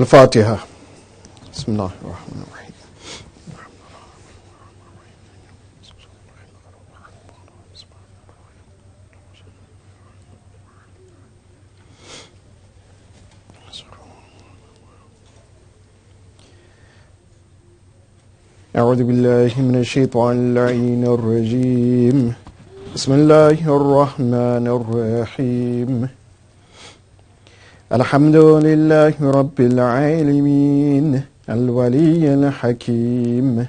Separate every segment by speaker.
Speaker 1: الفاتحة. بسم الله الرحمن الرحيم. أعوذ بالله من الشيطان اللعين الرجيم. بسم الله الرحمن الرحيم. الحمد لله رب العالمين الولي الحكيم،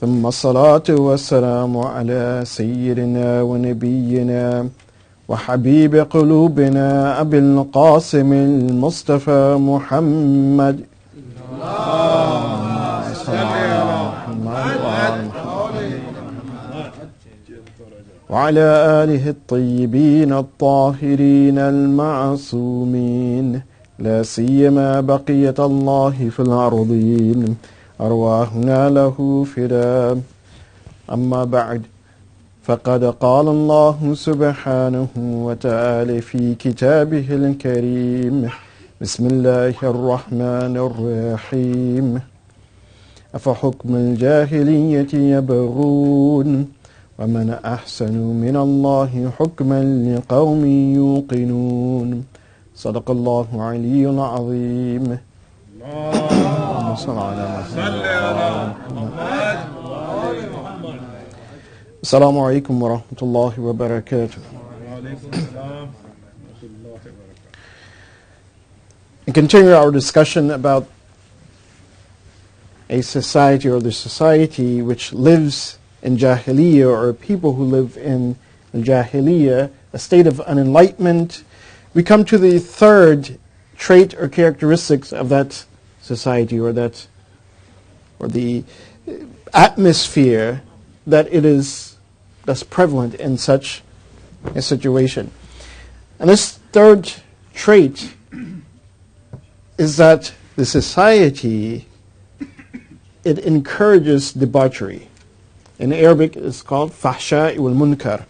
Speaker 1: ثم الصلاة والسلام على سيدنا ونبينا وحبيب قلوبنا أبي القاسم المصطفى محمد. وعلى آله الطيبين الطاهرين المعصومين، لا سيما بقية الله في الأرضين، أرواحنا له فداء. أما بعد، فقد قال الله سبحانه وتعالى في كتابه الكريم: بسم الله الرحمن الرحيم. أفحكم الجاهلية يبغون ومن أحسن من الله حكما لقوم يوقنون. صدق الله العلي العظيم. اللهم صل على محمد. السلام عليكم ورحمة الله وبركاته. And continue our discussion about a society, or the society which lives in Jahiliyyah, or people who live in Jahiliyyah, a state of unenlightenment. We come to the third trait or characteristics of that society, or the atmosphere that's prevalent in such a situation. And this third trait is that the society, it encourages debauchery. In Arabic, it's called fahsha wal munkar.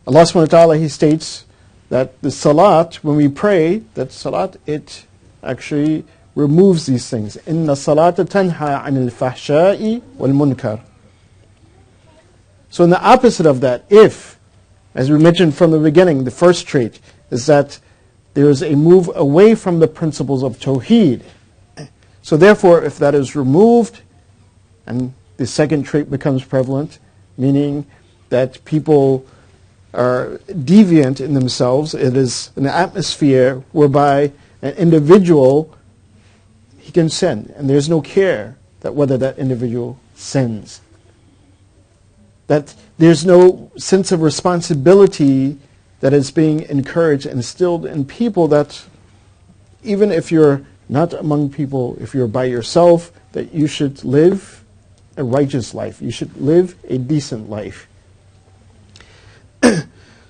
Speaker 1: Allah subhanahu wa ta'ala, He states that the salat, when we pray, that salat, it actually removes these things. Inna salata tanha anil fahsha'i wal munkar. So in the opposite of that, if, as we mentioned from the beginning, the first trait is that there is a move away from the principles of Tawheed. So therefore, if that is removed, and the second trait becomes prevalent, meaning that people are deviant in themselves. It is an atmosphere whereby an individual, he can sin, and there's no care that whether that individual sins. That there's no sense of responsibility that is being encouraged and instilled in people, that even if you're not among people, if you're by yourself, that you should live a righteous life. You should live a decent life.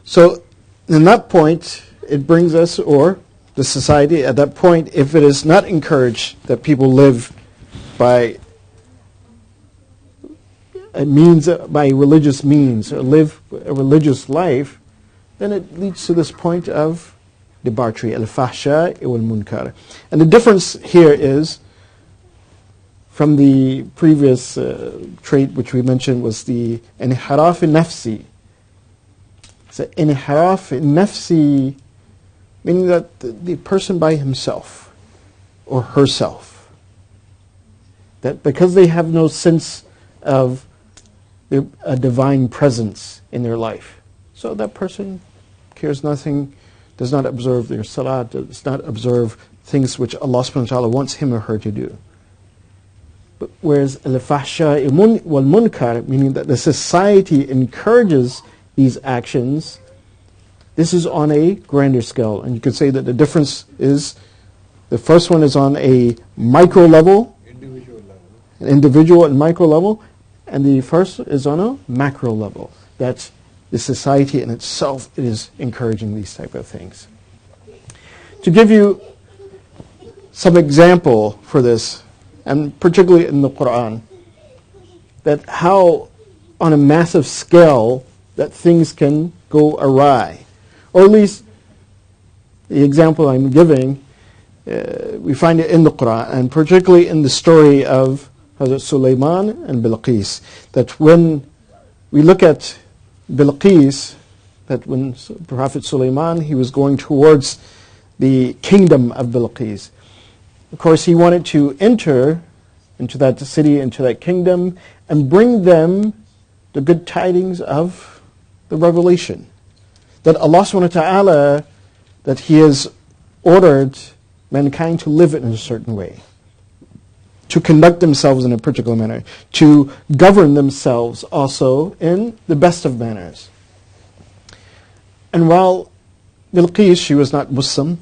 Speaker 1: So, in that point, it brings us, or the society at that point, if it is not encouraged that people live by religious means, or live a religious life, then it leads to this point of debauchery, al-fahsha wal munkar. And the difference here is, from the previous trait which we mentioned, was the inhiraf nafsi. So inhiraf nafsi, meaning that the person by himself or herself, that because they have no sense of a divine presence in their life, so that person cares nothing, does not observe their salat, does not observe things which Allah subhanahu wa ta'ala wants him or her to do. But whereas al-fahsha wal munkar, meaning that the society encourages these actions, this is on a grander scale. And you could say that the difference is, the first one is on a micro level, individual and micro level, and the first is on a macro level. That the society in itself is encouraging these type of things. To give you some example for this, and particularly in the Quran, that how on a massive scale that things can go awry. Or at least the example I'm giving we find it in the Quran, and particularly in the story of Hazrat Sulaiman and Bilqis, that when we look at Bilqis, that when Prophet Sulaiman, he was going towards the kingdom of Bilqis. Of course, he wanted to enter into that city, into that kingdom, and bring them the good tidings of the revelation. That Allah subhanahu wa ta'ala, that He has ordered mankind to live in a certain way, to conduct themselves in a particular manner, to govern themselves also in the best of manners. And while Bilqis, she was not Muslim,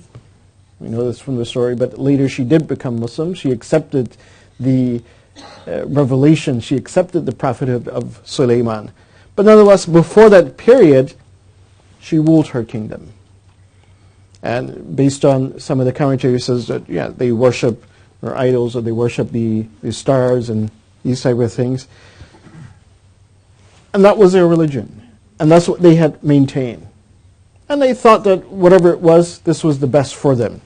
Speaker 1: we know this from the story, but later she did become Muslim. She accepted the revelation, she accepted the prophethood of Sulaiman. But nonetheless, before that period, she ruled her kingdom. And based on some of the commentary, says that, yeah, they worship their idols, or they worship the stars and these type of things. And that was their religion. And that's what they had maintained. And they thought that whatever it was, this was the best for them.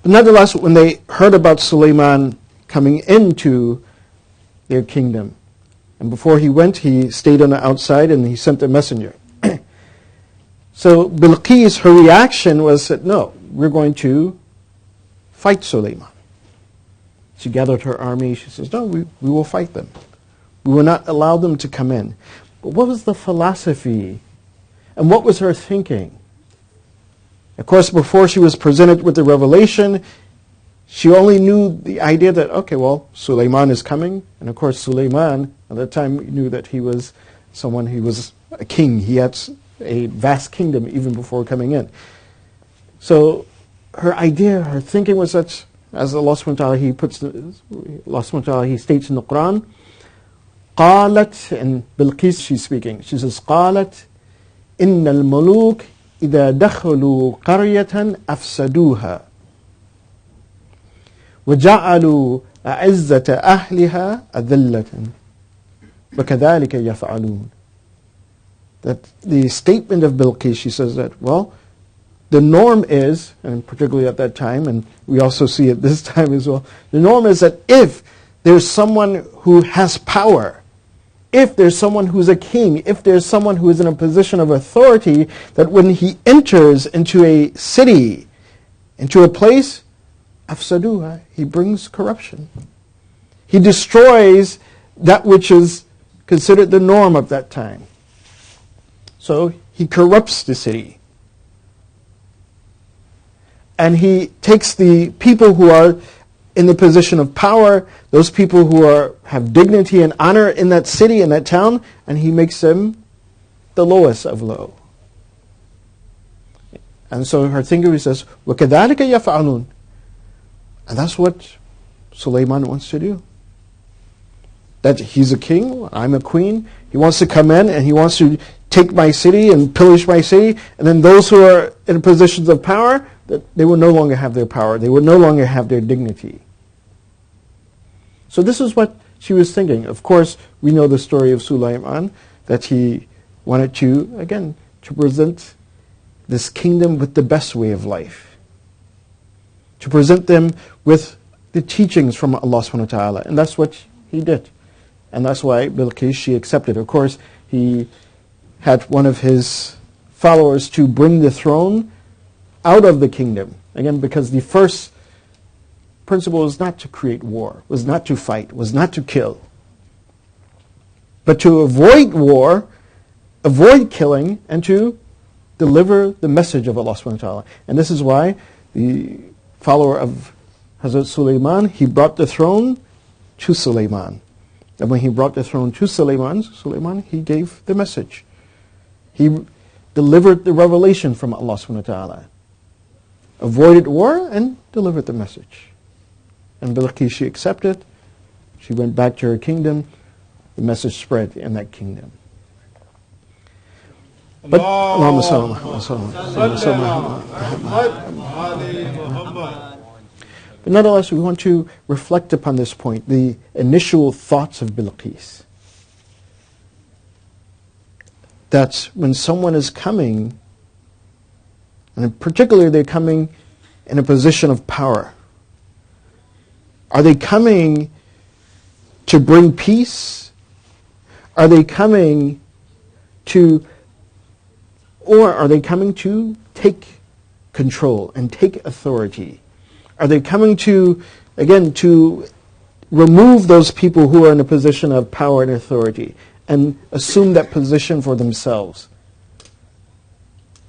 Speaker 1: But nonetheless, when they heard about Sulaiman coming into their kingdom, and before he went, he stayed on the outside and he sent a messenger. So Bilqis, her reaction was that, no, we're going to fight Sulaiman. She gathered her army. She says, no, we will fight them. We will not allow them to come in. But what was the philosophy? And what was her thinking? Of course, before she was presented with the revelation, she only knew the idea that, okay, well, Sulaiman is coming. And of course, Sulaiman, at that time, knew that he was someone, he was a king. He had a vast kingdom even before coming in. So her idea, her thinking was such, as Allah subhanahu wa ta'ala, Allah subhanahu wa ta'ala, He states in the Quran, قالت, and Bilqis, she's speaking, she says, قالت إن الملوك إذا دخلوا قرية أفسدوها وجعلوا أعزة أهلها أذلة وكذلك يفعلون. That the statement of Bilqis, she says that, well, the norm is, and particularly at that time, and we also see it this time as well, the norm is that if there's someone who has power, if there's someone who's a king, if there's someone who is in a position of authority, that when he enters into a city, into a place, afsaduha, he brings corruption. He destroys that which is considered the norm of that time. So he corrupts the city. And he takes the people who are in the position of power, those people who have dignity and honor in that city, in that town, and he makes them the lowest of low. And so her thinker says, وَكَذَلِكَ يَفْعَلُونَ. And that's what Sulaiman wants to do. That he's a king, I'm a queen, he wants to come in and he wants to take my city and pillage my city, and then those who are in positions of power, that they will no longer have their power, they will no longer have their dignity. So this is what she was thinking. Of course, we know the story of Sulaiman, that he wanted to, again, to present this kingdom with the best way of life. To present them with the teachings from Allah subhanahu wa ta'ala. And that's what he did. And that's why Bilqis, she accepted. Of course, he had one of his followers to bring the throne out of the kingdom. Again, because the first principle was not to create war, was not to fight, was not to kill. But to avoid war, avoid killing, and to deliver the message of Allah subhanahu wa ta'ala. And this is why the follower of Hazrat Sulaiman, he brought the throne to Sulaiman. And when he brought the throne to Sulaiman, he gave the message. He delivered the revelation from Allah subhanahu wa ta'ala. Avoided war and delivered the message. And Bilqis, she accepted. She went back to her kingdom. The message spread in that kingdom. But Allahumma But nonetheless, we want to reflect upon this point, the initial thoughts of Bilqis. That when someone is coming, and particularly they're coming in a position of power? Are they coming to bring peace? Are they coming to take control and take authority? Are they coming to, again, to remove those people who are in a position of power and authority and assume that position for themselves?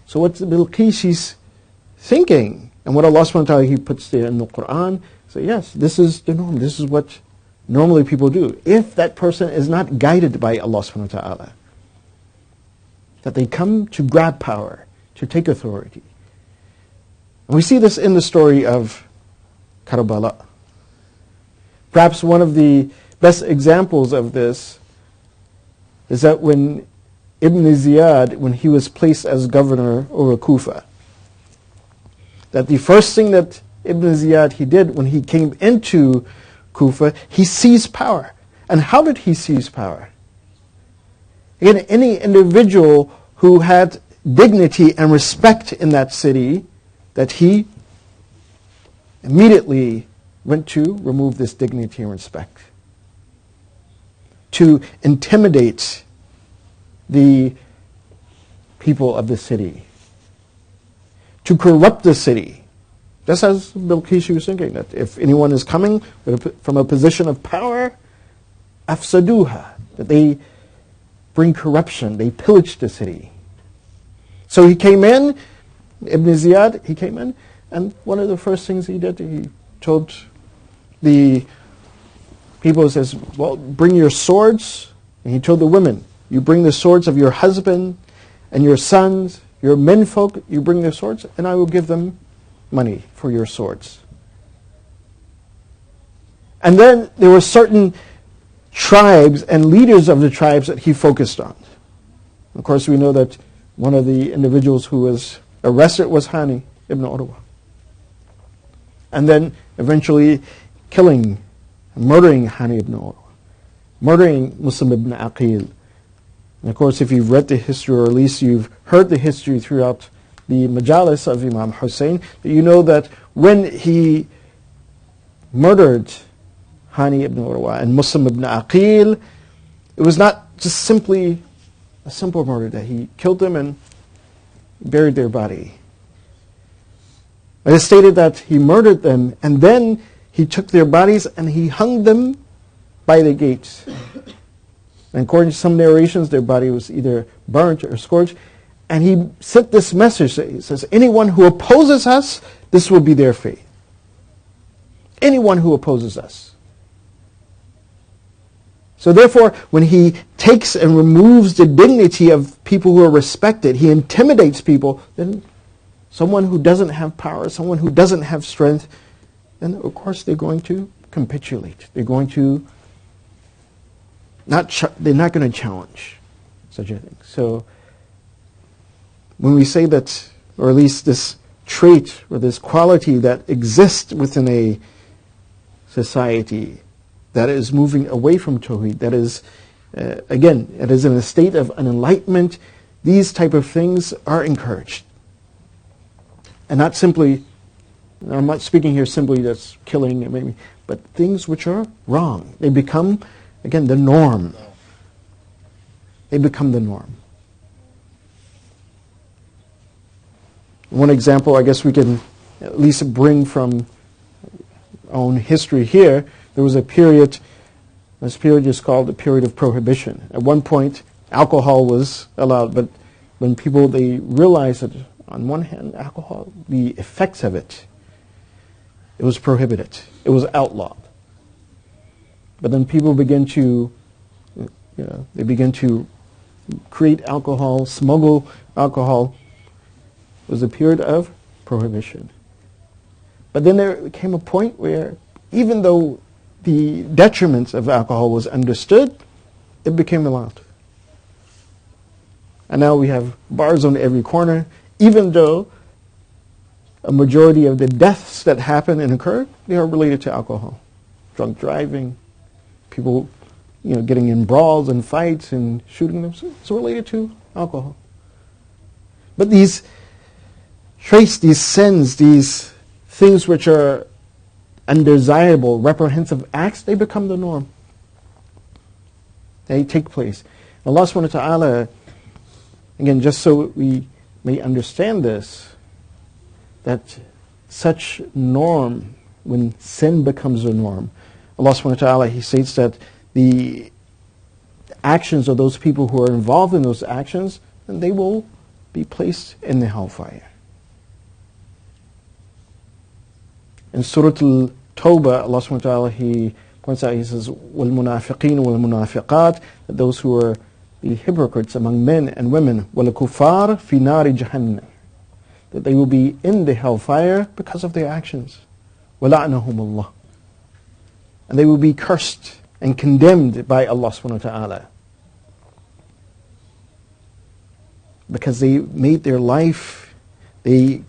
Speaker 1: So what's Bilqis thinking? And what Allah subhanahu wa ta'ala, He puts there in the Quran, so yes, this is the norm. This is what normally people do. If that person is not guided by Allah subhanahu wa ta'ala, that they come to grab power, to take authority. And we see this in the story of Karbala. Perhaps one of the best examples of this is that when Ibn Ziyad, when he was placed as governor over Kufa, that the first thing that Ibn Ziyad he did when he came into Kufa, he seized power. And how did he seize power? Again, any individual who had dignity and respect in that city, that he immediately went to remove this dignity and respect, to intimidate the people of the city, to corrupt the city. Just as Bilqis was thinking, that if anyone is coming from a position of power, afsaduha, that they bring corruption, they pillage the city. So he came in, Ibn Ziyad, he came in, and one of the first things he did, he told the people, says, well, bring your swords. And he told the women, you bring the swords of your husband and your sons, your menfolk, you bring their swords, and I will give them money for your swords. And then there were certain tribes and leaders of the tribes that he focused on. Of course, we know that one of the individuals who was arrested was Hani ibn Urwa. And then eventually murdering Hani ibn Urwa, murdering Muslim ibn Aqil. And of course, if you've read the history, or at least you've heard the history throughout the majalis of Imam Hussein, that you know that when he murdered Hani ibn Urwa and Muslim ibn Aqil, it was not just simply a simple murder, that he killed them and buried their body. It is stated that he murdered them and then he took their bodies and he hung them by the gates. And according to some narrations, their body was either burnt or scorched. And he sent this message. He says, anyone who opposes us, this will be their fate. Anyone who opposes us. So therefore, when he takes and removes the dignity of people who are respected, he intimidates people, then someone who doesn't have power, someone who doesn't have strength, then of course they're going to capitulate. They're going to they're not going to challenge such a thing. So when we say that, or at least this trait or this quality that exists within a society that is moving away from Tawheed, that is, again, it is in a state of enlightenment, these type of things are encouraged. And not simply, I'm not speaking here simply that's killing, maybe, but things which are wrong. They become, again, the norm. They become the norm. One example I guess we can at least bring from our own history here, there was a period, this period is called the period of prohibition. At one point, alcohol was allowed, but when people, they realized that on one hand, alcohol, the effects of it, it was prohibited. It was outlawed. But then people begin to, they begin to create alcohol, smuggle alcohol. It was a period of prohibition. But then there came a point where, even though the detriments of alcohol was understood, it became allowed. And now we have bars on every corner, even though a majority of the deaths that happen and occur, they are related to alcohol. Drunk driving, people getting in brawls and fights and shooting them, it's related to alcohol. But these traits, these sins, these things which are undesirable, reprehensible acts, they become the norm. They take place. Allah subhanahu wa ta'ala, again, just so we may understand this, that such norm, when sin becomes a norm, Allah subhanahu wa ta'ala, He states that the actions of those people who are involved in those actions, then they will be placed in the hellfire. In Surah Al-Tawbah, Allah subhanahu wa ta'ala, He points out, He says, وَالْمُنَافِقِينَ وَالْمُنَافِقَاتِ, that those who are the hypocrites among men and women, وَالْكُفَّارِ فِي نَارِ جَهَنَّمَ, that they will be in the hellfire because of their actions. وَلَعْنَهُمُ اللَّهِ, and they will be cursed and condemned by Allah subhanahu wa ta'ala, because they made their life, they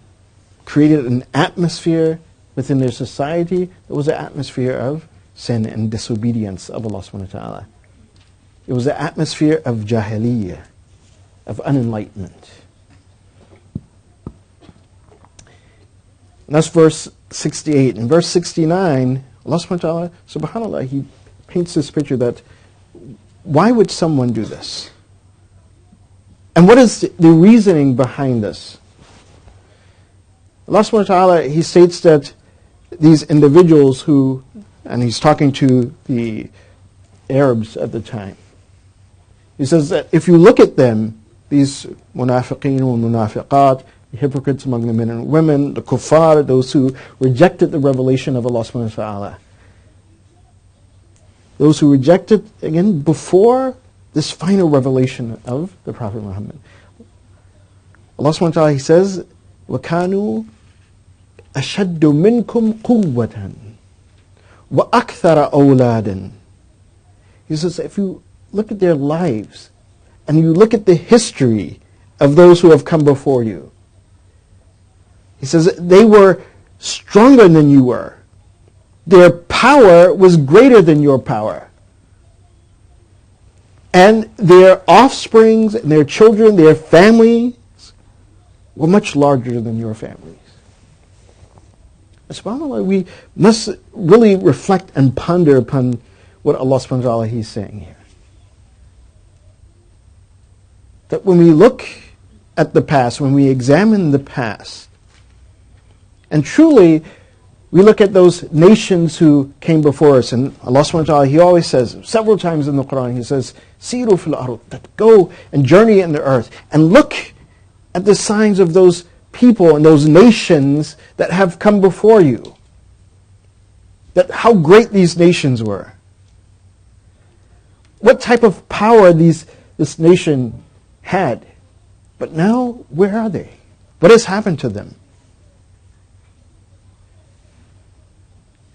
Speaker 1: created an atmosphere within their society that was an atmosphere of sin and disobedience of Allah subhanahu wa ta'ala. It was an atmosphere of jahiliyyah, of unenlightenment. And that's verse 68. In verse 69, Allah subhanahu wa ta'ala, subhanAllah, He paints this picture that why would someone do this? And what is the reasoning behind this? Allah subhanahu wa ta'ala, He states that these individuals who, and He's talking to the Arabs at the time, He says that if you look at them, these munafiqeen or munafiqat, the hypocrites among the men and women, the kuffar, those who rejected the revelation of Allah subhanahu wa ta'ala, those who rejected, again, before this final revelation of the Prophet Muhammad. Allah subhanahu wa ta'ala, He says, وَكَانُوا أَشَدُّ مِنْكُمْ قُوَّةً وَأَكْثَرَ أَوْلَادًا. He says, if you look at their lives, and you look at the history of those who have come before you, He says, they were stronger than you were. Their power was greater than your power. And their offsprings, and their children, their families were much larger than your families. SubhanAllah, we must really reflect and ponder upon what Allah subhanahu wa ta'ala He's saying here. That when we look at the past, when we examine the past, and truly we look at those nations who came before us, and Allah subhanahu wa ta'ala, He always says, several times in the Quran, He says, Siru fil ard, that go and journey in the earth, and look at the signs of those people and those nations that have come before you. That how great these nations were. What type of power this nation had. But now, where are they? What has happened to them?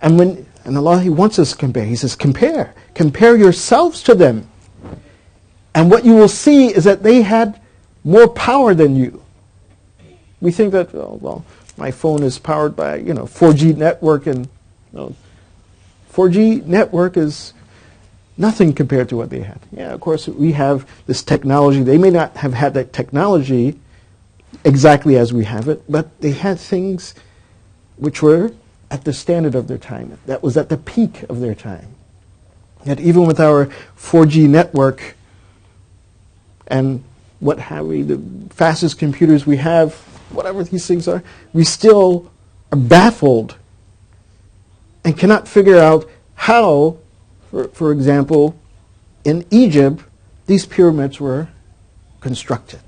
Speaker 1: And Allah, He wants us to compare. He says, compare. Compare yourselves to them. And what you will see is that they had more power than you. We think that, oh, well, my phone is powered by, 4G network, and 4G network is nothing compared to what they had. Yeah, of course, we have this technology. They may not have had that technology exactly as we have it, but they had things which were at the standard of their time. That was at the peak of their time. Yet even with our 4G network and what have we, the fastest computers we have, whatever these things are, we still are baffled and cannot figure out how, for example, in Egypt, these pyramids were constructed.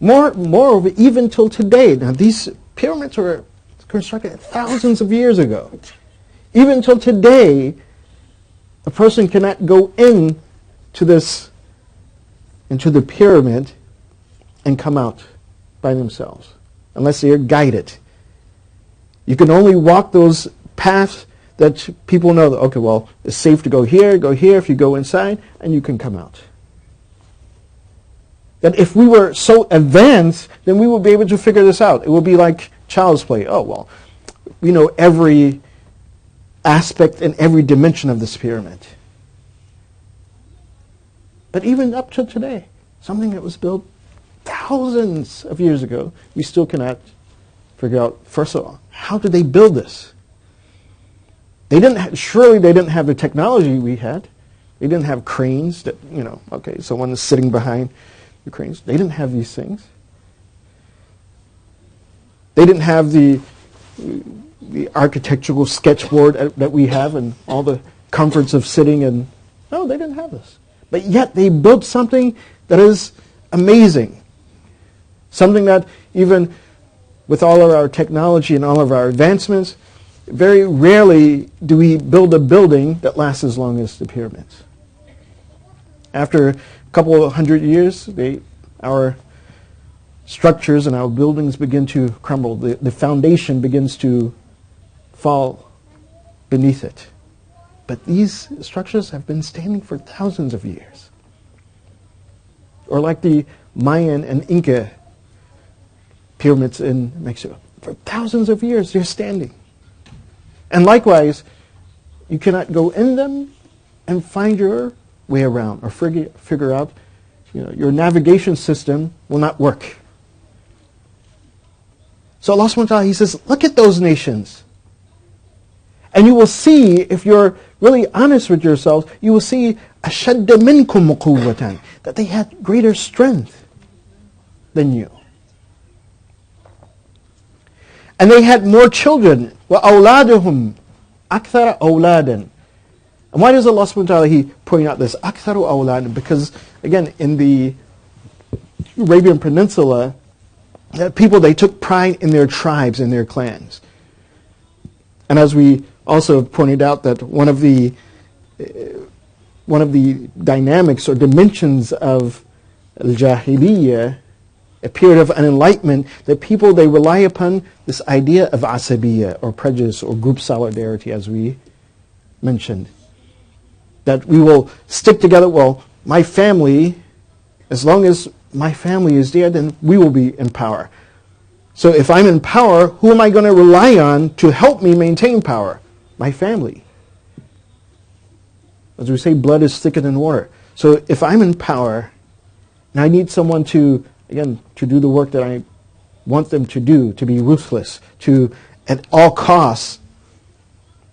Speaker 1: Moreover, even till today, now these pyramids were constructed thousands of years ago. Even till today, a person cannot go into the pyramid and come out by themselves, unless they are guided. You can only walk those paths that people know that, okay, well, it's safe to go here, if you go inside, and you can come out. That if we were so advanced, then we would be able to figure this out. It would be like child's play. Oh, well, we know every aspect and every dimension of this pyramid. But even up to today, something that was built thousands of years ago, we still cannot figure out, first of all, how did they build this? Surely they didn't have the technology we had. They didn't have cranes that, okay, someone is sitting behind the cranes. They didn't have these things. They didn't have the architectural sketchboard that we have and all the comforts of sitting and, no, they didn't have this. But yet they built something that is amazing. Something that even with all of our technology and all of our advancements, very rarely do we build a building that lasts as long as the pyramids. After a couple of hundred years, our structures and our buildings begin to crumble. The foundation begins to fall beneath it. But these structures have been standing for thousands of years. Or like the Mayan and Inca pyramids in Mexico. For thousands of years, they're standing. And likewise, you cannot go in them and find your way around or figure out, your navigation system will not work. So Allah subhanahu wa ta'ala, He says, look at those nations. And you will see, if you're really honest with yourselves, you will see أَشَدَّ مِنْكُمْ قُوَّةً, that they had greater strength than you. And they had more children. وَأَوْلَادُهُمْ أَكْثَرَ أَوْلَادًا. And why does Allah subhanahu wa ta'ala, He point out this? أَكْثَرُ أَوْلَادًا. Because, again, in the Arabian Peninsula, people, they took pride in their tribes and their clans. And as we also pointed out, that one of the dynamics or dimensions of al-Jahiliyyah, a period of unenlightenment, that people, they rely upon this idea of asabiyya, or prejudice, or group solidarity, as we mentioned. That we will stick together. Well, my family, as long as my family is there, then we will be in power. So if I'm in power, who am I going to rely on to help me maintain power? My family. As we say, blood is thicker than water. So if I'm in power, and I need someone to do the work that I want them to do, to be ruthless, to, at all costs,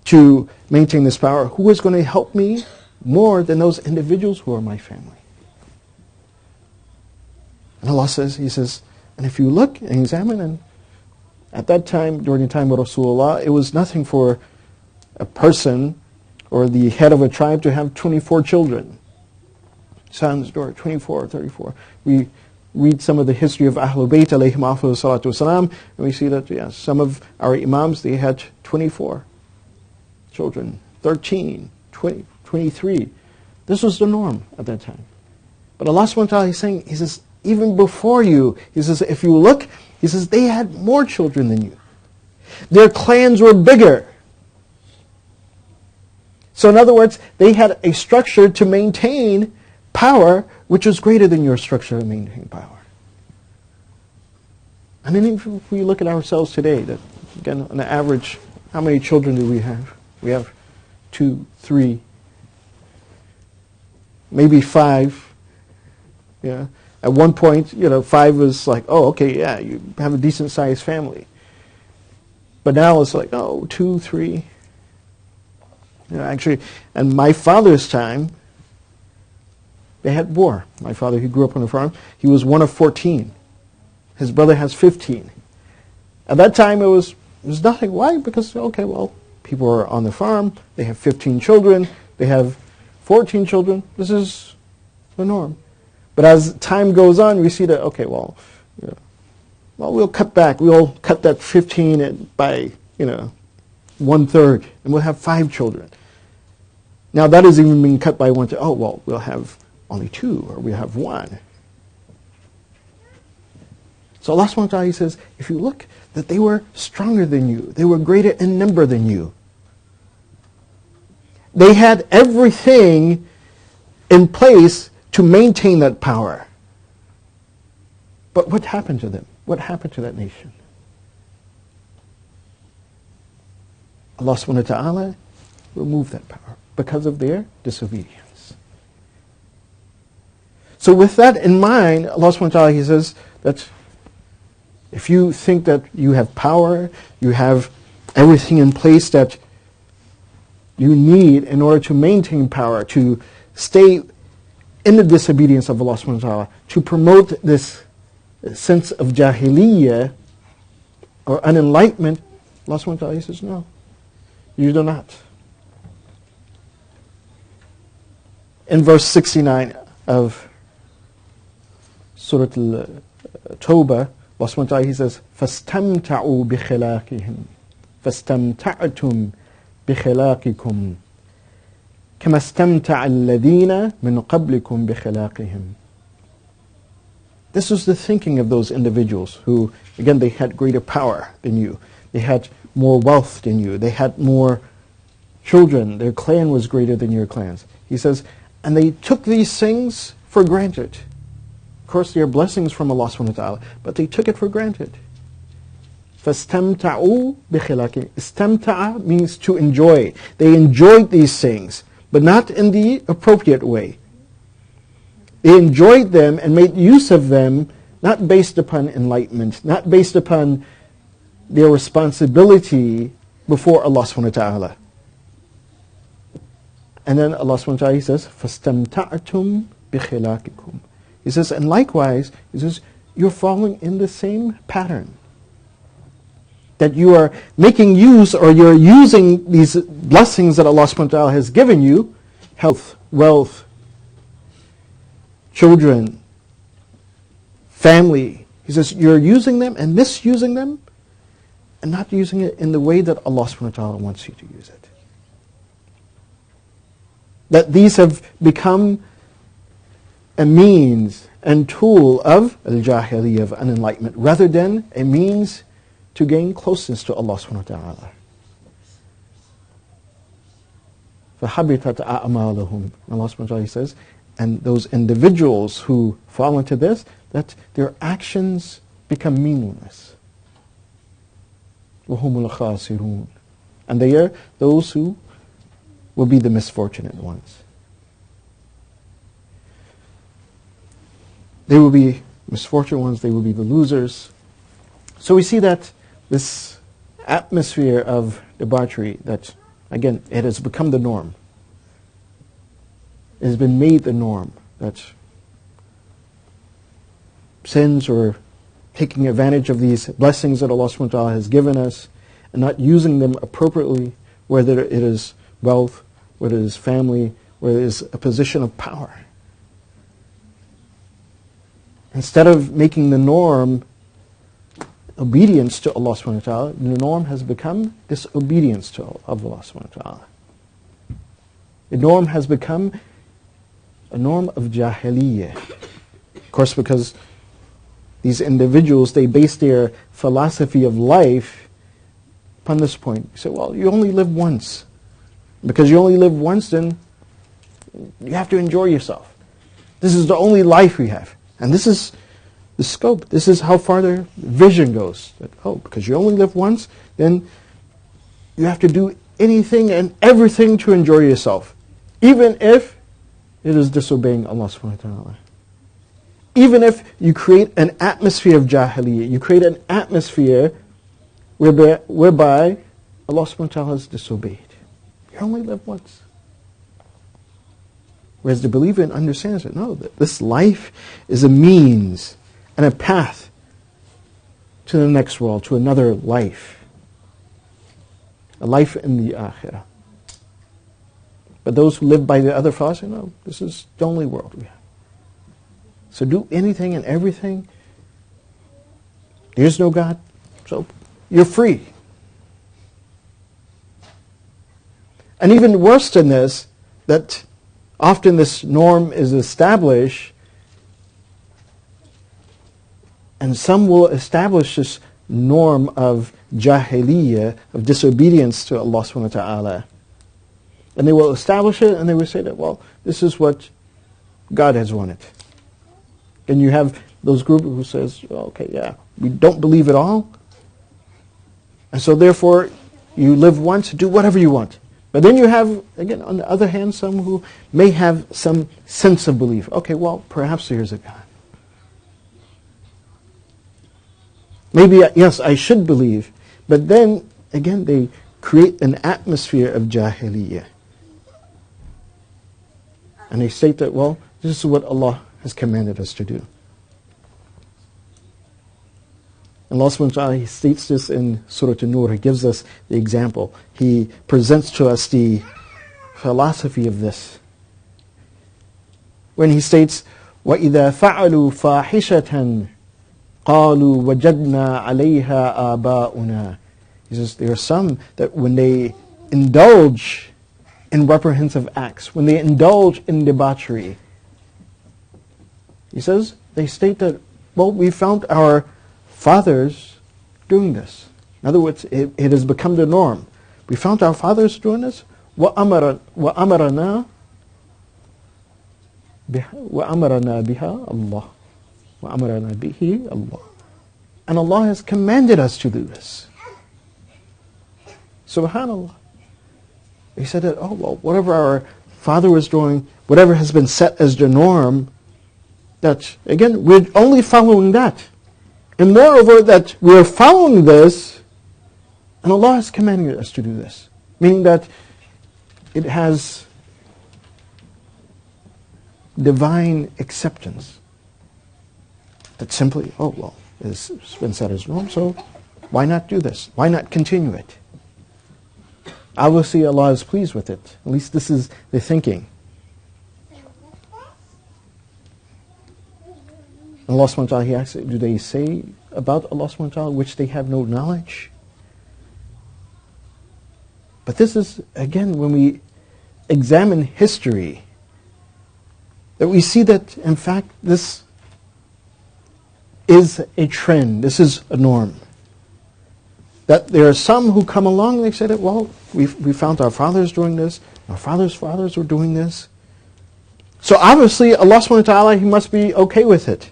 Speaker 1: to maintain this power, who is going to help me more than those individuals who are my family? And Allah says, He says, and if you look and examine, and at that time, during the time of Rasulullah, it was nothing for a person or the head of a tribe to have 24 children. Sons, daughter, 24, 34. We read some of the history of Ahlul Bayt, alayhim afdhalu salatu wasalam, and we see that, some of our imams, they had 24 children, 13, 20, 23. This was the norm at that time. But Allah subhanahu wa ta'ala, He's saying, He says, even before you, He says, if you look, He says, they had more children than you. Their clans were bigger. So in other words, they had a structure to maintain power which was greater than your structure to maintain power. And then if we look at ourselves today, that again, on the average, how many children do we have? We have 2, 3, maybe 5. Yeah. At one point, 5 was like, oh, okay, yeah, you have a decent sized family. But now it's like, 2, 3. Actually, in my father's time, they had more. My father, he grew up on a farm. He was one of 14. His brother has 15. At that time, it was nothing. Why? Because, people are on the farm. They have 15 children. They have 14 children. This is the norm. But as time goes on, we see that, we'll cut back. We'll cut that 15 by, 1/3, and we'll have 5 children. Now that is even being cut by 1/3. We'll have only 2, or we'll have 1. So Allah subhanahu wa ta'ala, He says, if you look, that they were stronger than you. They were greater in number than you. They had everything in place to maintain that power. But what happened to them? What happened to that nation? Allah subhanahu wa ta'ala removed that power because of their disobedience. So with that in mind, Allah subhanahu wa ta'ala, He says that if you think that you have power, you have everything in place that you need in order to maintain power, to stay in the disobedience of Allah subhanahu wa ta'ala, to promote this sense of jahiliyyah or unenlightenment, Allah subhanahu wa ta'ala says, no, you do not. In verse 69 of Surah Al-Tawbah, Allah subhanahu wa ta'ala, He says, فَاسْتَمْتَعُوا بِخِلَاقِهِمْ فَاسْتَمْتَعْتُمْ بِخِلَاقِكُمْ كَمَا اسْتَمْتَعَ الَّذِينَ مِنْ قَبْلِكُمْ بِخِلَاقِهِمْ. This was the thinking of those individuals who, again, they had greater power than you. They had more wealth than you. They had more children. Their clan was greater than your clans. He says, and they took these things for granted. Of course, they are blessings from Allah subhanahu wa ta'ala, but they took it for granted. فَاسْتَمْتَعُوا بِخِلَاقِهِمْ. Istamta'a means to enjoy. They enjoyed these things, but not in the appropriate way. They enjoyed them and made use of them, not based upon enlightenment, not based upon their responsibility before Allah subhanahu wa ta'ala. And then Allah subhanahu wa ta'ala, He says, فَاسْتَمْتَعْتُمْ بِخِلَاقِكُمْ. He says, and likewise, He says, you're following in the same pattern. That you are making use, or you're using these blessings that Allah subhanahu wa ta'ala has given you, health, wealth, children, family. He says, you're using them and misusing them, and not using it in the way that Allah subhanahu wa ta'ala wants you to use it. That these have become a means and tool of al-jahiliyyah, of unenlightenment, rather than a means to gain closeness to Allah subhanahu wa ta'ala. فَحَبِطَتْ أَعْمَالُهُمْ. Allah subhanahu wa ta'ala says, and those individuals who fall into this, that their actions become meaningless. وَهُمُ الْخَاسِرُونَ. And they are those who will be the misfortunate ones. They will be misfortunate ones, they will be the losers. So we see that this atmosphere of debauchery, that again, it has become the norm. It has been made the norm, that sins or taking advantage of these blessings that Allah subhanahu wa ta'ala has given us and not using them appropriately, whether it is wealth, whether it is family, whether it is a position of power. Instead of making the norm obedience to Allah subhanahu wa ta'ala, the norm has become disobedience to Allah subhanahu wa ta'ala. The norm has become a norm of jahiliyyah. Of course, because these individuals, they base their philosophy of life upon this point. You say, well, you only live once. Because you only live once, then you have to enjoy yourself. This is the only life we have. And this is the scope. This is how far their vision goes. That, oh, because you only live once, then you have to do anything and everything to enjoy yourself. Even if it is disobeying Allah subhanahu wa ta'ala. Even if you create an atmosphere of jahiliyyah, you create an atmosphere whereby Allah subhanahu wa ta'ala is disobeyed. You only live once. Whereas the believer understands that, no, that this life is a means and a path to the next world, to another life. A life in the akhirah. But those who live by the other philosophy, no, this is the only world we have. So do anything and everything. There's no God, so you're free. And even worse than this, that often this norm is established, and some will establish this norm of jahiliyyah, of disobedience to Allah subhanahu wa ta'ala. And they will establish it, and they will say that, well, this is what God has wanted. And you have those groups who says, well, okay, yeah, we don't believe at all. And so therefore, you live once, do whatever you want. But then you have, again, on the other hand, some who may have some sense of belief. Okay, well, perhaps there's a God. Maybe, yes, I should believe. But then, again, they create an atmosphere of jahiliyyah. And they state that, well, this is what Allah has commanded us to do. And Allah subhanahu wa ta'ala, He states this in Surah An-Nur. He gives us the example. He presents to us the philosophy of this. When He states, وَإِذَا فَعَلُوا فَاحِشَةً قَالُوا وَجَدْنَا عَلَيْهَا آبَاؤُنَا. He says, there are some that when they indulge in reprehensive acts, when they indulge in debauchery, He says, they state that, well, we found our fathers doing this. In other words, it has become the norm. We found our fathers doing this. وَأَمَرَنَا بِهَا Allah. وَأَمَرَنَا بِهِ Allah. And Allah has commanded us to do this. Subhanallah. He said that, oh, well, whatever our father was doing, whatever has been set as the norm, that, again, we're only following that. And moreover, that we're following this, and Allah is commanding us to do this. Meaning that it has divine acceptance. That simply, oh, well, it's been set as norm, so why not do this? Why not continue it? Obviously, Allah is pleased with it. At least this is the thinking. Allah subhanahu wa ta'ala, He asks, do they say about Allah subhanahu wa ta'ala which they have no knowledge? But this is, again, when we examine history, that we see that, in fact, this is a trend, this is a norm. That there are some who come along and they say that, well, we found our fathers doing this, our fathers' fathers were doing this. So obviously, Allah subhanahu wa ta'ala, He must be okay with it.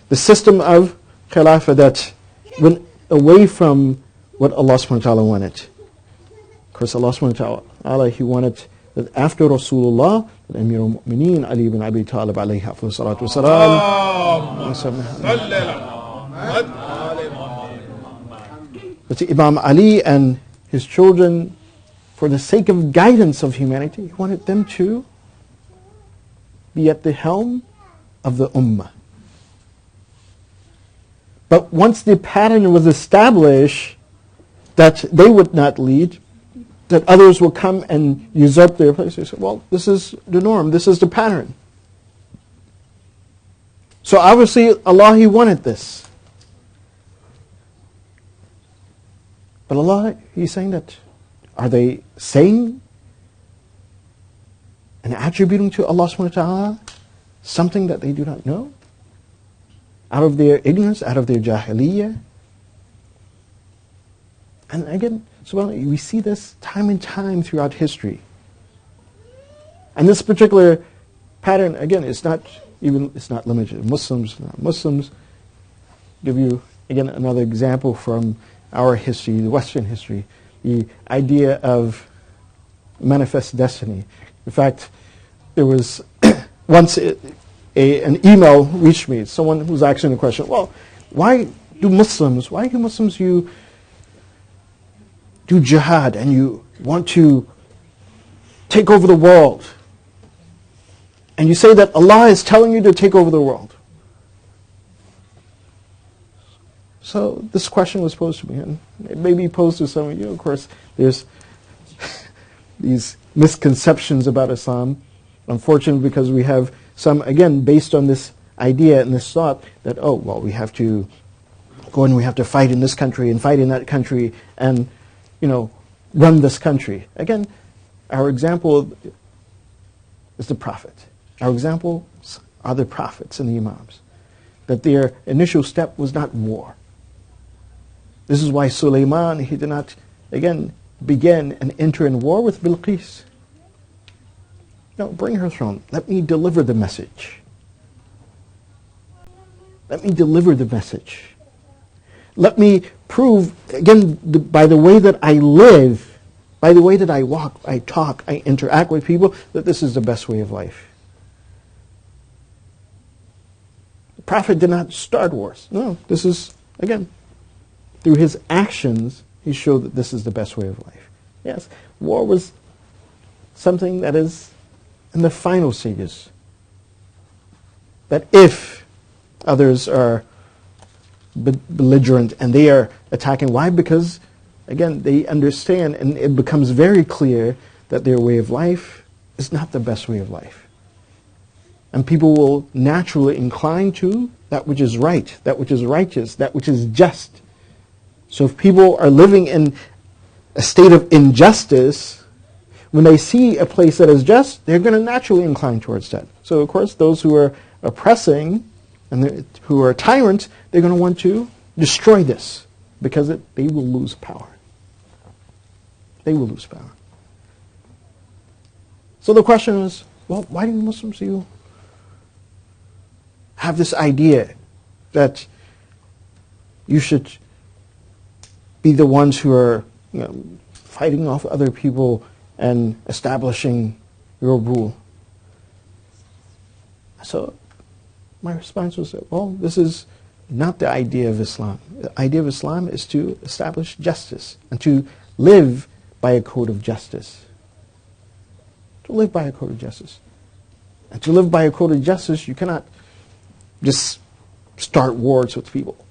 Speaker 1: The system of Khilafah that went away from what Allah subhanahu wa ta'ala wanted. Of course, Allah subhanahu wa ta'ala, He wanted that after Rasulullah, that Amir al-Mu'mineen, Ali ibn Abi Talib alayhi afdal salatu wasalam, that Imam Ali and his children, for the sake of guidance of humanity, He wanted them to be at the helm of the ummah. But once the pattern was established that they would not lead, that others will come and usurp their place, they said, well, this is the norm, this is the pattern. So obviously Allah, He wanted this. But Allah, He's saying that, are they saying and attributing to Allah subhanahu wa ta'ala something that they do not know? Out of their ignorance, out of their jahiliyyah. And again, subhanAllah, we see this time and time throughout history. And this particular pattern, again, it's not limited to Muslims, non-Muslims. Give you, again, another example from our history, the Western history, the idea of manifest destiny. In fact, there was once an email reached me, someone who's asking the question, well, why do Muslims you do jihad and you want to take over the world? And you say that Allah is telling you to take over the world. So this question was posed to me, and it may be posed to some of you. Of course, there's these misconceptions about Islam, unfortunately, because we have some, again, based on this idea and this thought that, oh, well, we have to go and we have to fight in this country and fight in that country and, run this country. Again, our example is the Prophet. Our examples are the prophets and the imams. That their initial step was not war. This is why Sulaiman, he did not, again, begin and enter in war with Bilqis. No, bring her throne. Let me deliver the message. Let me deliver the message. Let me prove, again, by the way that I live, by the way that I walk, I talk, I interact with people, that this is the best way of life. The Prophet did not start wars. No, this is, again, through his actions, he showed that this is the best way of life. Yes, war was something that is in the final stages. That if others are belligerent and they are attacking, why? Because, again, they understand and it becomes very clear that their way of life is not the best way of life. And people will naturally incline to that which is right, that which is righteous, that which is just. So if people are living in a state of injustice, when they see a place that is just, they're going to naturally incline towards that. So of course, those who are oppressing and who are tyrants, they're going to want to destroy this because they will lose power. They will lose power. So the question is, well, why do Muslims have this idea that you should be the ones who are fighting off other people and establishing your rule? So my response was that, well, this is not the idea of Islam. The idea of Islam is to establish justice and to live by a code of justice. To live by a code of justice. And to live by a code of justice, you cannot just start wars with people.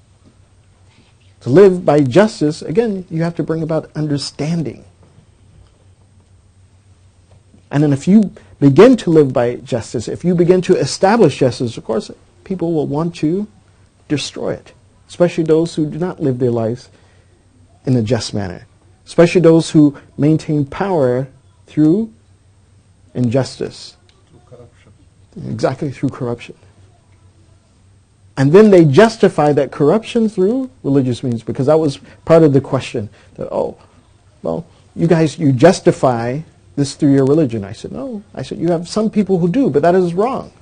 Speaker 1: To live by justice, again, you have to bring about understanding. And then if you begin to live by justice, if you begin to establish justice, of course, people will want to destroy it. Especially those who do not live their lives in a just manner. Especially those who maintain power through injustice.
Speaker 2: Through corruption.
Speaker 1: Exactly, through corruption. And then they justify that corruption through religious means, because that was part of the question. That, oh, well, you guys, you justify this through your religion. I said, no. I said, you have some people who do, but that is wrong.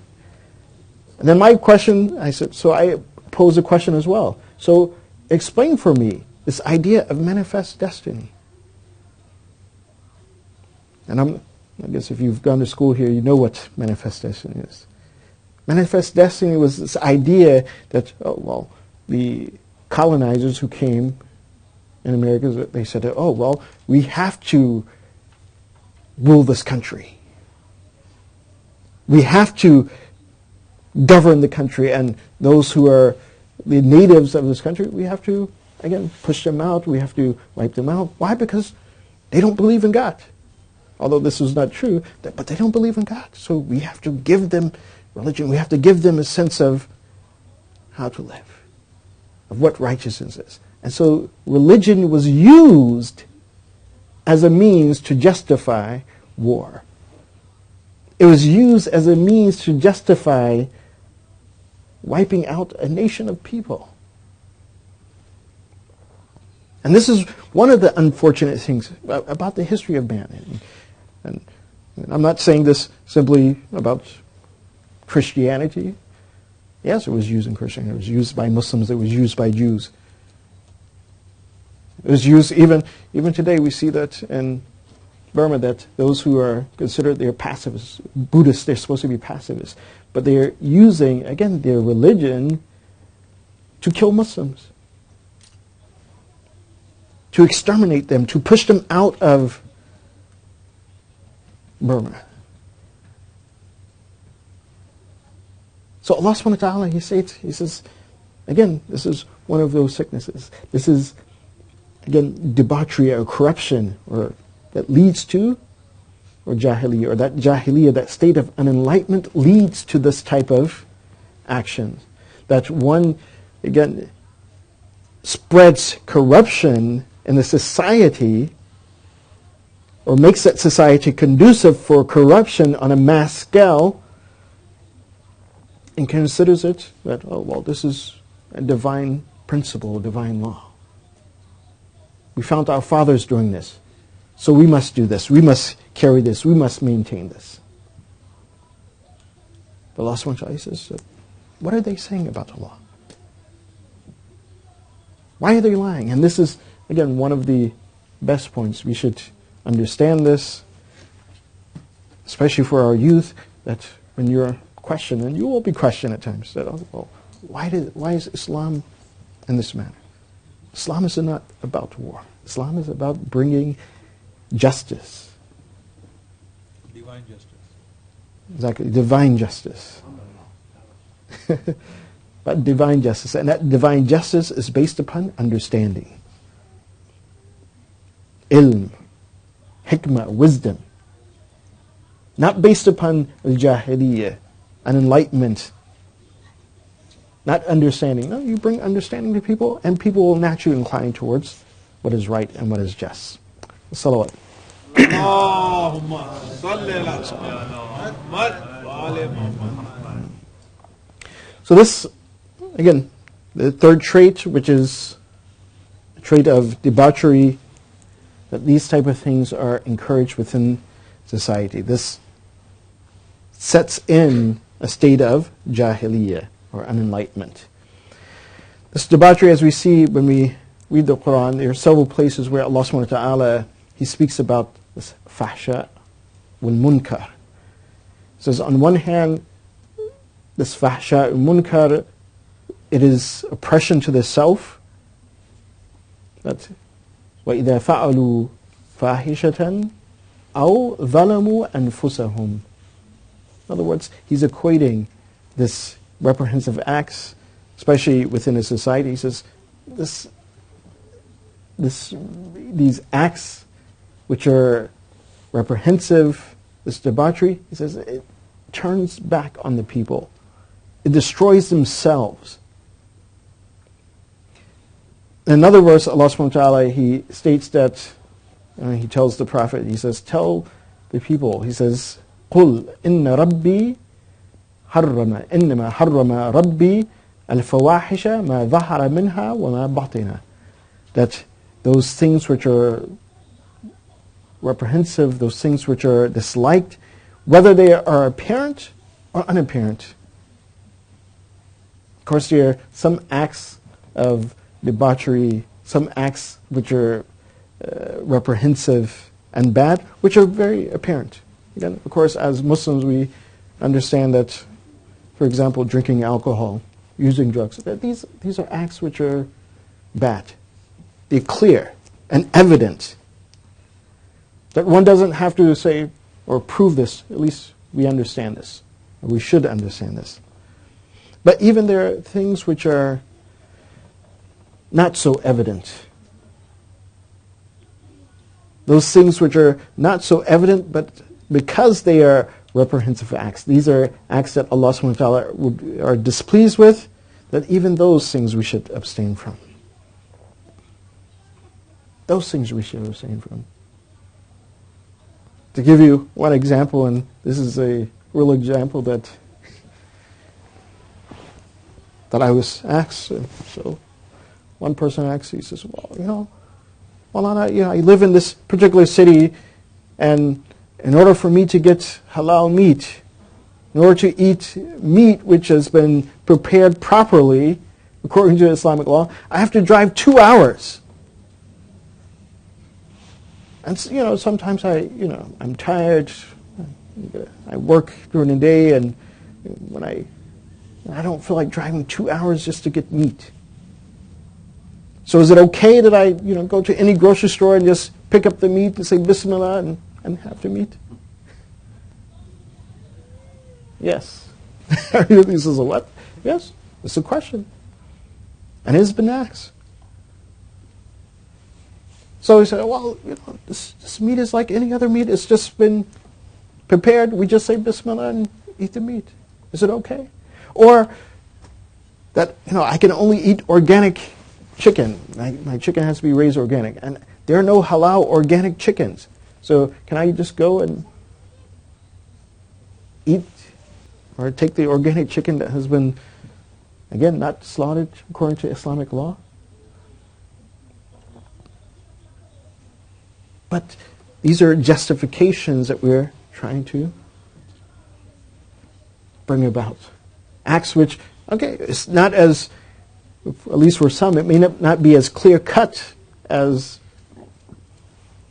Speaker 1: And then my question, I said, so I pose a question as well. So explain for me this idea of manifest destiny. And I guess if you've gone to school here, you know what manifest destiny is. Manifest destiny was this idea that, oh, well, the colonizers who came in America, they said, oh, well, we have to rule this country. We have to govern the country, and those who are the natives of this country, we have to, again, push them out. We have to wipe them out. Why? Because they don't believe in God. Although this is not true, but they don't believe in God. So we have to give them religion. We have to give them a sense of how to live, of what righteousness is. And so religion was used as a means to justify war. It was used as a means to justify wiping out a nation of people. And this is one of the unfortunate things about the history of man. And I'm not saying this simply about Christianity. Yes, it was used in Christianity. It was used by Muslims. It was used by Jews. It was used even today. We see that in Burma, that those who are considered, they're pacifists, Buddhists, they're supposed to be pacifists, but they're using, again, their religion to kill Muslims, to exterminate them, to push them out of Burma. So Allah subhanahu wa ta'ala, He says, again, this is one of those sicknesses. This is, again, debauchery or corruption, or that leads to, or jahiliyyah, or that jahiliyyah, that state of unenlightenment leads to this type of action. That one, again, spreads corruption in the society, or makes that society conducive for corruption on a mass scale, and considers it that, oh, well, this is a divine principle, a divine law. We found our fathers doing this, so we must do this. We must carry this. We must maintain this. But Allah subhanahu wa ta'ala says, what are they saying about Allah? Why are they lying? And this is, again, one of the best points we should understand this, especially for our youth, that when you're questioned, and you will be questioned at times, that, oh, well, why is Islam in this manner? Islam is not about war. Islam is about bringing justice.
Speaker 2: Divine justice.
Speaker 1: Exactly, divine justice. But divine justice, and that divine justice is based upon understanding. Ilm, hikmah, wisdom. Not based upon al-jahiliyyah, an enlightenment. Not understanding. No, you bring understanding to people, and people will naturally incline towards what is right and what is just. Salawat. So this, again, the third trait, which is a trait of debauchery, that these type of things are encouraged within society. This sets in a state of jahiliyyah, or unenlightenment. This debauchery, as we see when we read the Quran, there are several places where Allah subhanahu wa ta'ala, He speaks about this fahsha wal munkar. He says, on one hand, this fahsha wal munkar, it is oppression to the self. That وَإِذَا فَعَلُوا فَاحِشَةً أَوْ ظَلَمُوا أَنفُسَهُمْ. In other words, he's equating this reprehensive acts, especially within a society. He says, these acts which are reprehensive, this debauchery, he says, it turns back on the people. It destroys themselves. In another verse, Allah subhanahu wa ta'ala, He states that, He tells the Prophet, He says, tell the people, He says, قُلْ إِنَّ رَبِّي حَرَّمَ إِنَّمَا حَرَّمَ رَبِّي الْفَوَاحِشَ مَا ظَهَرَ مِنْهَا وَمَا بَطِنَ. That those things which are reprehensive, those things which are disliked, whether they are apparent or unapparent. Of course, there are some acts of debauchery, some acts which are reprehensive and bad, which are very apparent. Again, of course, as Muslims, we understand that, for example, drinking alcohol, using drugs, that these are acts which are bad. They're clear and evident. That one doesn't have to say or prove this. At least we understand this. Or we should understand this. But even there are things which are not so evident. Those things which are not so evident, but because they are reprehensive acts, these are acts that Allah subhanahu wa ta'ala are displeased with, that even those things we should abstain from. Those things we should abstain from. To give you one example, and this is a real example that I was asked, so one person asked, he says, well, Maulana, I live in this particular city, and in order for me to get halal meat, in order to eat meat which has been prepared properly, according to Islamic law, I have to drive 2 hours. And sometimes I'm tired. I work during the day, and when I don't feel like driving 2 hours just to get meat. So is it okay that I go to any grocery store and just pick up the meat and say Bismillah and have the meat? Yes. He says, what? Yes, it's a question. And it has been asked. So he said, well, this meat is like any other meat. It's just been prepared. We just say Bismillah and eat the meat. Is it okay? Or that, I can only eat organic chicken. My chicken has to be raised organic. And there are no halal organic chickens. So can I just go and eat or take the organic chicken that has been, again, not slaughtered according to Islamic law? But these are justifications that we're trying to bring about. Acts which, it's not as, at least for some, it may not be as clear-cut as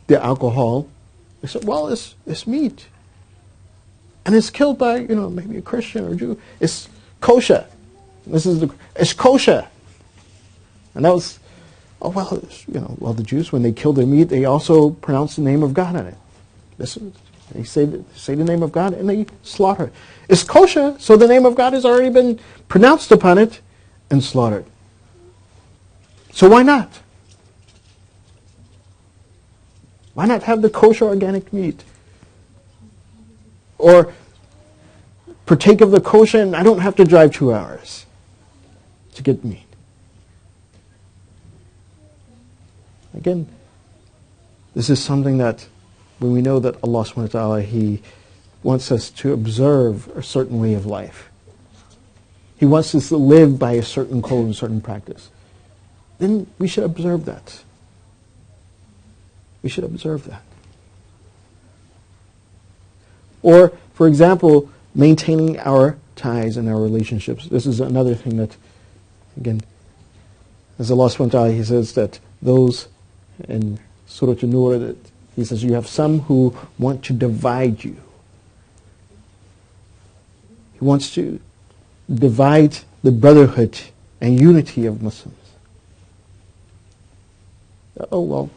Speaker 1: the alcohol They said, well, it's meat. And it's killed by, maybe a Christian or a Jew. It's kosher. It's kosher. And that was, the Jews, when they killed their meat, they also pronounced the name of God on it. They say the name of God and they slaughter it. It's kosher, so the name of God has already been pronounced upon it and slaughtered. So why not? Why not have the kosher organic meat? Or partake of the kosher and I don't have to drive 2 hours to get meat. Again, this is something that when we know that Allah subhanahu wa ta'ala, He wants us to observe a certain way of life. He wants us to live by a certain code, a certain practice. Then we should observe that. We should observe that. Or, for example, maintaining our ties and our relationships. This is another thing that, again, as Allah subhanahu wa ta'ala, He says that those in Surah An-Nur, that He says you have some who want to divide you. He wants to divide the brotherhood and unity of Muslims. Oh, well,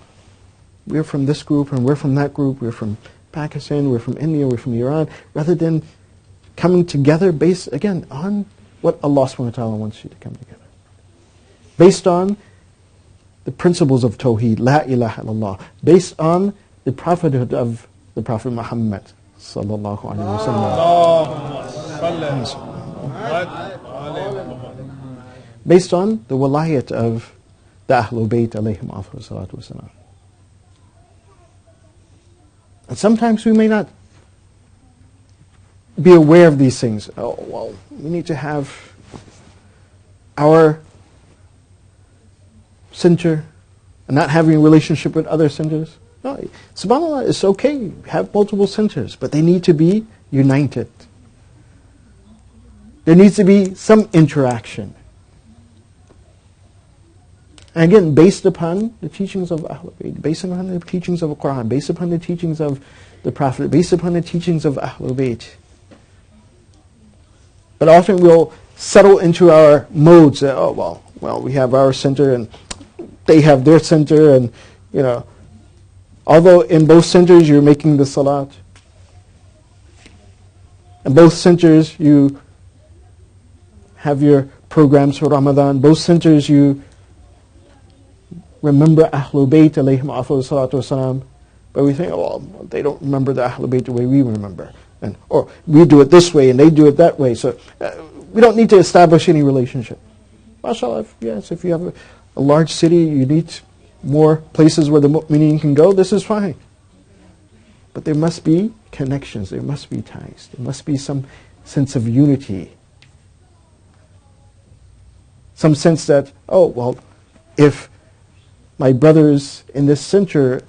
Speaker 1: we're from this group and we're from that group, we're from Pakistan, we're from India, we're from Iran, rather than coming together based, again, on what Allah subhanahu wa ta'ala wants you to come together. Based on the principles of Tawheed, La ilaha illallah, based on the prophethood of the Prophet Muhammad sallallahu alaihi wasallam. Based on the walayat of the Ahlul Bayt alayhim afdhalu salatu wasalam. And sometimes we may not be aware of these things. Oh, well, we need to have our center and not having a relationship with other centers. No, subhanAllah, it's okay. Have multiple centers, but they need to be united. There needs to be some interaction. And again, based upon the teachings of Ahlul Bayt, based upon the teachings of the Quran, based upon the teachings of the Prophet, based upon the teachings of Ahlul Bayt. But often we'll settle into our modes that, well, we have our center and they have their center, and, although in both centers you're making the salat, in both centers you have your programs for Ramadan, both centers you remember Ahlul Bayt alayhim afdhalu salatu wasalam, but we think, they don't remember the Ahlul Bayt the way we remember, or we do it this way and they do it that way, so we don't need to establish any relationship. MashaAllah, if you have a large city, you need more places where the mu'mineen can go, this is fine. But there must be connections, there must be ties, there must be some sense of unity. Some sense that, if my brothers in this center,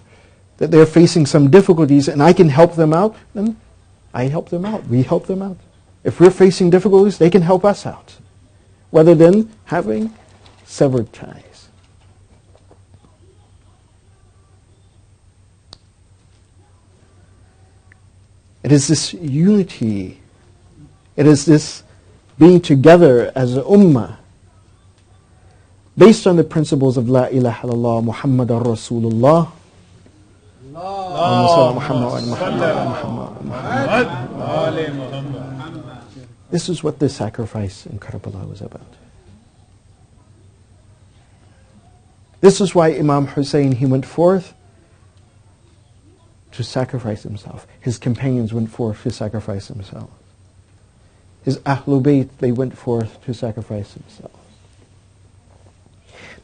Speaker 1: that they're facing some difficulties and I can help them out, then I help them out, we help them out. If we're facing difficulties, they can help us out. Rather than having severed ties. It is this unity, it is this being together as an ummah, based on the principles of La ilaha illallah Muhammadur Rasulullah. This is what the sacrifice in Karbala was about. This is why Imam Hussein, he went forth to sacrifice himself. His companions went forth to sacrifice themselves. His Ahlul Bayt, they went forth to sacrifice themselves.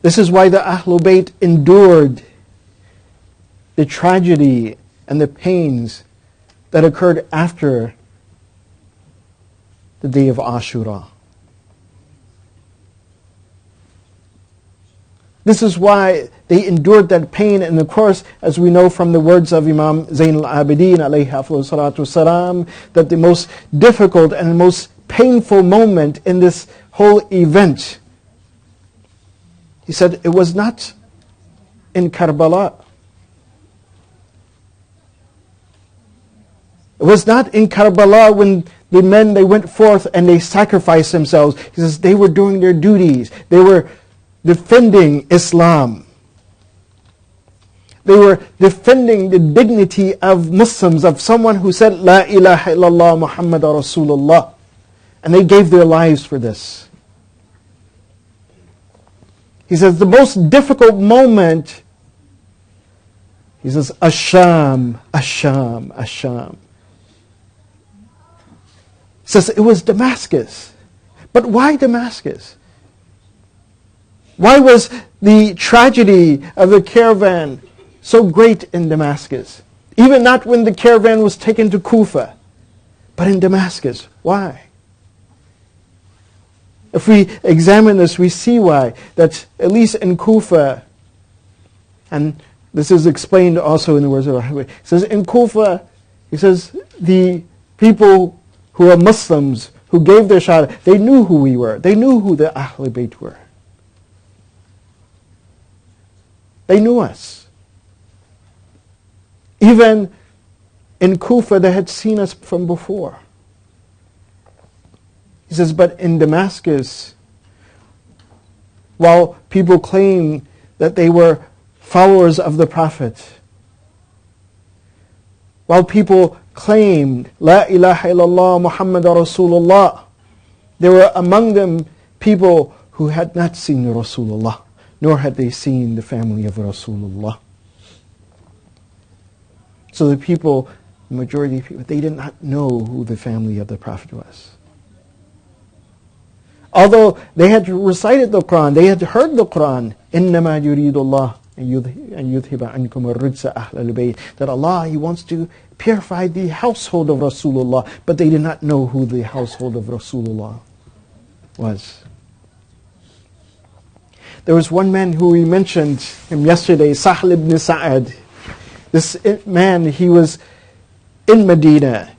Speaker 1: This is why the Ahlul Bayt endured the tragedy and the pains that occurred after the day of Ashura. This is why they endured that pain, and of course, as we know from the words of Imam Zayn al-Abidin alayhi afdhalu salatu wasalam, that the most difficult and most painful moment in this whole event, he said, it was not in Karbala. was not in Karbala when the men, they went forth and they sacrificed themselves. He says they were doing their duties. They were defending Islam. They were defending the dignity of Muslims, of someone who said, La ilaha illallah Muhammad Rasulullah. And they gave their lives for this. He says the most difficult moment, he says, Asham, Asham, Asham. He says it was Damascus. But why Damascus? Why was the tragedy of the caravan so great in Damascus? Even not when the caravan was taken to Kufa, but in Damascus. Why? If we examine this, we see why. That at least in Kufa, and this is explained also in the words of Rahman. He says in Kufa, he says the people who are Muslims, who gave their shahada, they knew who we were. They knew who the Ahl Bayt were. They knew us. Even in Kufa, they had seen us from before. He says, but in Damascus, while people claim that they were followers of the Prophet, while people claimed, La ilaha illallah Muhammad Rasulullah, there were among them people who had not seen Rasulullah, nor had they seen the family of Rasulullah. So the people, the majority of people, they did not know who the family of the Prophet was. Although they had recited the Quran, they had heard the Quran, إِنَّمَا يُرِيدُ اللَّهُ أَن يُذْهِبَ عَنْكُمُ الرِّجْسَ أَهْلَ الْبَيْتِ. That Allah, He wants to purify the household of Rasulullah, but they did not know who the household of Rasulullah was. There was one man who we mentioned him yesterday, Sahl ibn Sa'ad. This man, he was in Medina.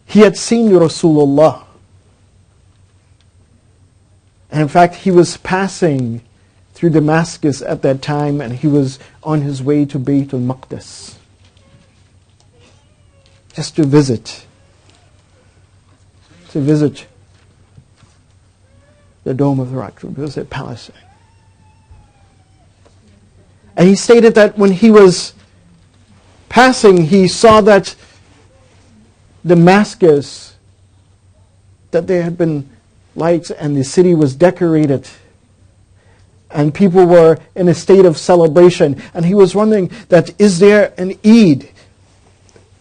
Speaker 1: He had seen Rasulullah. And in fact, he was passing through Damascus at that time, and he was on his way to Bayt al-Maqdis, just to visit the Dome of the Rock, to visit Palestine. And he stated that when he was passing, he saw that Damascus, that there had been lights and the city was decorated and people were in a state of celebration. And he was wondering that, is there an Eid?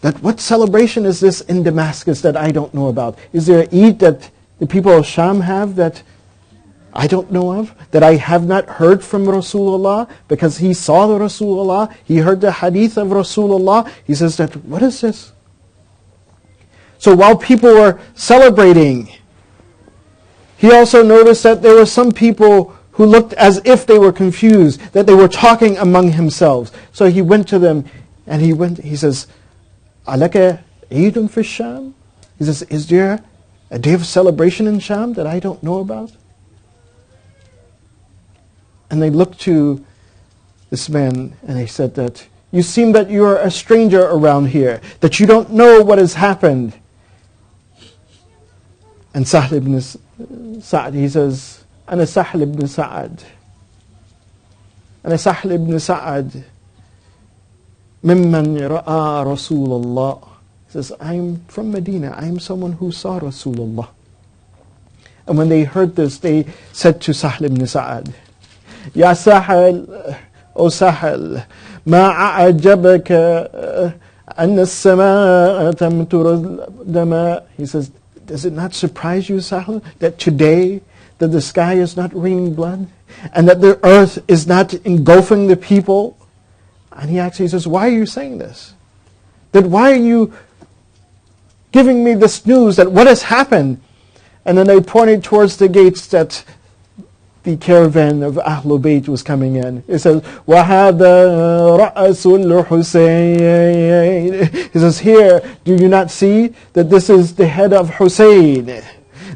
Speaker 1: That what celebration is this in Damascus that I don't know about? Is there an Eid that the people of Sham have that I don't know of? That I have not heard from Rasulullah? Because he saw the Rasulullah, he heard the hadith of Rasulullah. He says that, what is this? So while people were celebrating, he also noticed that there were some people who looked as if they were confused, that they were talking among themselves. So he went to them and he says, Alaka Eidun fi Sham? He says, is there a day of celebration in Sham that I don't know about? And they looked to this man and they said that, you seem that you are a stranger around here, that you don't know what has happened. And Sahl ibn Sa'ad, he says, Ana Sahl ibn Sa'ad. Ana Sahl ibn Sa'ad. Mimman ra'a Rasulullah. He says, I'm from Medina. I'm someone who saw Rasulullah. And when they heard this, they said to Sahl ibn Sa'ad, Ya Sahal, O Sahal, ma a'ajabaka anna as-samaa'a tamtur dama. He says, does it not surprise you, Sahal, that today that the sky is not raining blood and that the earth is not engulfing the people? And he actually says, why are you saying this? That why are you giving me this news that what has happened? And then they pointed towards the gates that the caravan of Ahlul Bayt was coming in. It says, وَهَذَا رَأَسُ الْحُسَيْنِ. He says, here, do you not see that this is the head of Hussein?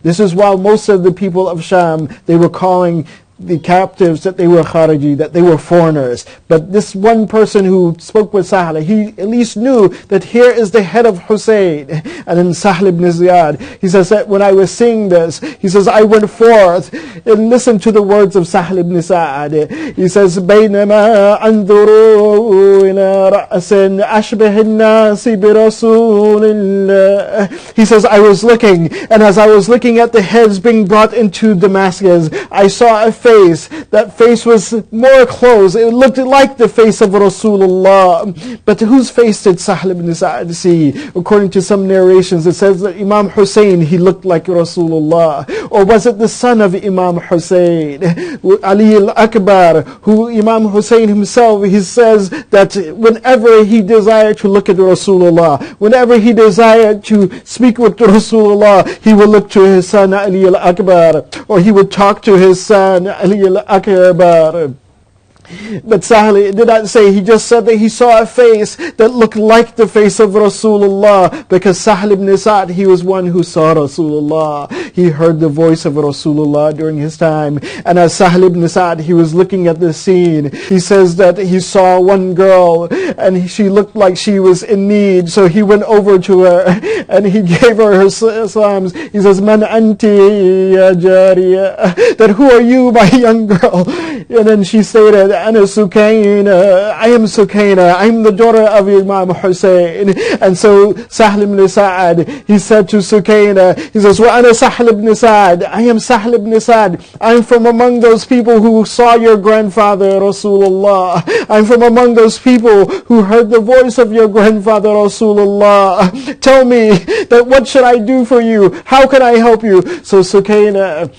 Speaker 1: This is while most of the people of Sham, they were calling the captives that they were Khariji, that they were foreigners. But this one person who spoke with Sahl, he at least knew that here is the head of Hussein. And then Sahl ibn Ziyad, he says that when I was seeing this, he says, I went forth and listened to the words of Sahl ibn Sa'ad. He says, بينما أنظر إلى رأس أشبه الناس برسول الله. He says, I was looking, and as I was looking at the heads being brought into Damascus, I saw a face. That face was more close. It looked like the face of Rasulullah. But whose face did Sahl ibn Sa'ad see? According to some narrations, it says that Imam Hussein, he looked like Rasulullah. Or was it the son of Imam Hussein, Ali al-Akbar, who Imam Hussein himself, he says that whenever he desired to look at Rasulullah, whenever he desired to speak with Rasulullah, he would look to his son Ali al-Akbar, or he would talk to his son Ali al-Akbar. But Sahl did not say, he just said that he saw a face that looked like the face of Rasulullah, because Sahl ibn Sa'd, he was one who saw Rasulullah. He heard the voice of Rasulullah during his time. And as Sahl ibn Sa'd, he was looking at the scene, he says that he saw one girl and she looked like she was in need. So he went over to her and he gave her her salams. He says, Man anti ya jariya, that who are you, my young girl? And then she stated, Ana Sukaina, I am Sukaina, I am the daughter of Imam Hussein. And so Sahl ibn Sa'ad, he said to Sukaina, he says, Wa ana Sahl ibn Sa'ad, I am Sahl ibn Sa'ad, I am from among those people who saw your grandfather Rasulullah. I am from among those people who heard the voice of your grandfather Rasulullah. Tell me, that what should I do for you? How can I help you? So Sukaina,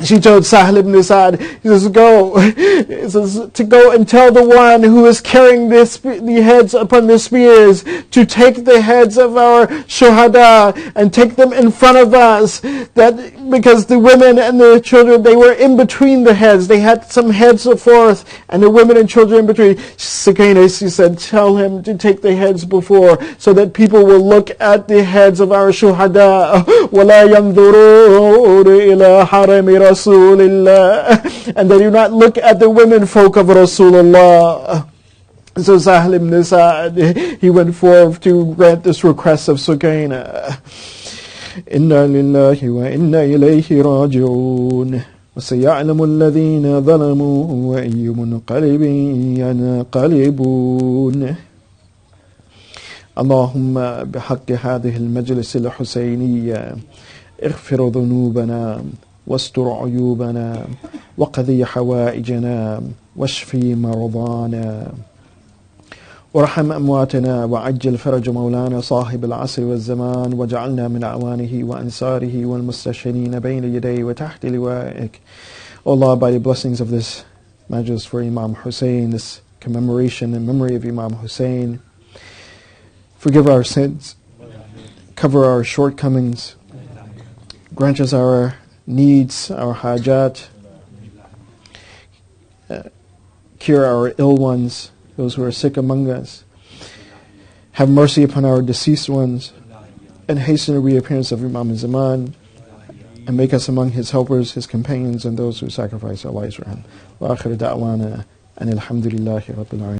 Speaker 1: she told Sahl ibn Sa'ad, he says, go. He says, to go and tell the one who is carrying the heads upon the spears to take the heads of our shuhada and take them in front of us. That because the women and the children, they were in between the heads. They had some heads forth and the women and children in between. Sukaina, she said, tell him to take the heads before, so that people will look at the heads of our shuhada. وَلَا يَنْظُرُونَ إِلَىٰ حَرَمِ Rasulullah, and they do not look at the women folk of Rasulullah. So Sahl ibn Sa'ad, he went forth to grant this request of Sukaina. Inna lillahi wa inna ilayhi raji'un. وسيعلم الذين ظلموا وأي منقلب ينقلبون. اللهم بحق هذه المجلس الحسينية اغفر ذنوبنا واستر عيوبنا وقضي حوائجنا واشفي مرضانا وارحم أمواتنا وعجل فرج مولانا صاحب العصر والزمان واجعلنا من أعوانه وأنصاره والمستشهدين بين يديه وتحت لوائك. O Allah, by the blessings of this majlis for Imam Hussein, this commemoration and memory of Imam Hussein, forgive our sins, cover our shortcomings, grant us our needs, our hajat, cure our ill ones, those who are sick among us. Have mercy upon our deceased ones, and hasten the reappearance of Imam Zaman, and make us among his helpers, his companions, and those who sacrifice their lives for him. Wa akhir da'wana anil hamdulillahi rabbil alamin.